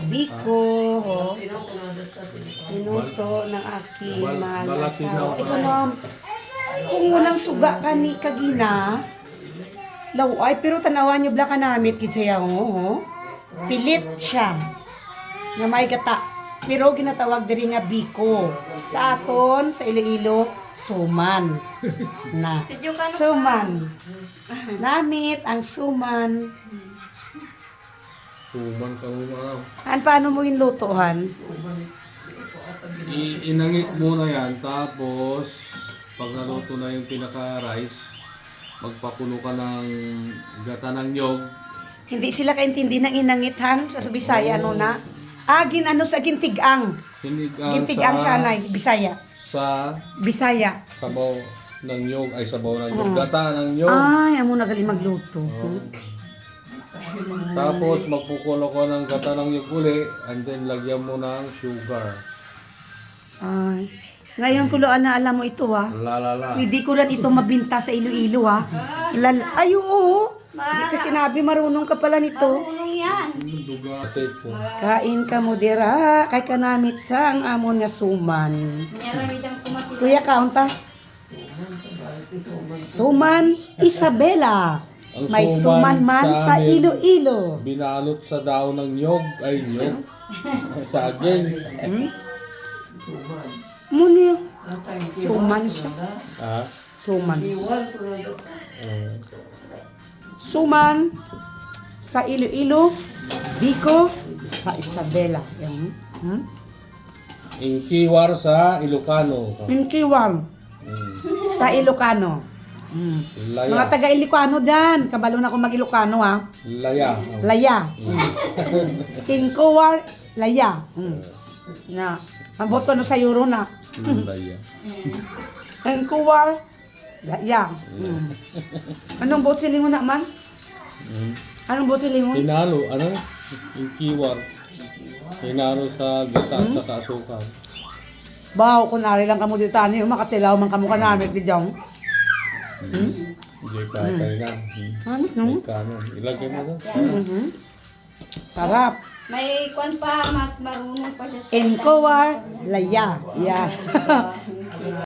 Biko, oh. Tinuto ng aking mahal na asawa. Ito na, kung walang suga ka ni Kagina, laway, pero tanawan nyo bla ka namit, kitsaya mo, oh. Pilit siya, na may gata. Pero ginatawag diri nga Biko. Sa aton, sa Iloilo, suman. Na, suman. Namit ang suman. Suman ka mo Paano mo inlutohan? Inangit muna yan, tapos pag naluto na yung pinaka-rice, magpakulo ka ng gata ng nyog. Hindi sila kaintindi ng inangithan sa Bisaya, ano na? Ano sa gintigang. Gintigang siya, Nay, Bisaya. Sa Bisaya. sabaw ng nyog, ay sabaw ng nyog, gata ng nyog. Ay, amo na galing magluto. Tapos magpukulo ko ng gata ng nyog uli, and then lagyan mo ng sugar. Ay. Ngayon ko lang na alam mo ito, ha? Lalala. Hindi ko lang ito mabinta sa Iloilo, ha? Ay, oo. Hindi ka sinabi, marunong ka pala nito. Marunong yan. Duga. Tape po. Kain ka mo dira, kay kanamit sa ang amon nga suman. Nyaramidang kumapit. Kuya, kaunta? Suman Isabela. Ang May suman man sa amin, Iloilo. binalot sa daw ng nyog, ay nyog. Saging. Muni. Suman siya. Ah? Suman. Suman sa Iloilo, Biko sa Isabela. Yan. Ingkiwar sa Ilocano. Minkiwang sa Ilocano. Laya. Mga taga Ilocano dyan. Kabalo na akong mag-Ilocano, ha? Laya. Laya. Kinkuwar, Laya. Na. Mabot ko no sa euro na. Laya. Kinkuwar, Laya. Anong bot silingon na man? Anong bot silingon? Hinalo. Ano? Ingkiwar. Hinalo sa gata sa kaasukan. Baw, kunwari lang kamo dito, ano, makatilaw man kamo kanamit di dyan. Hindi ka tayo na. Ano, no? Kanon. Ilagay mo doon. Sarap. May kwan pa, marunong pa siya sa... Inkuwar, Laya. Yan.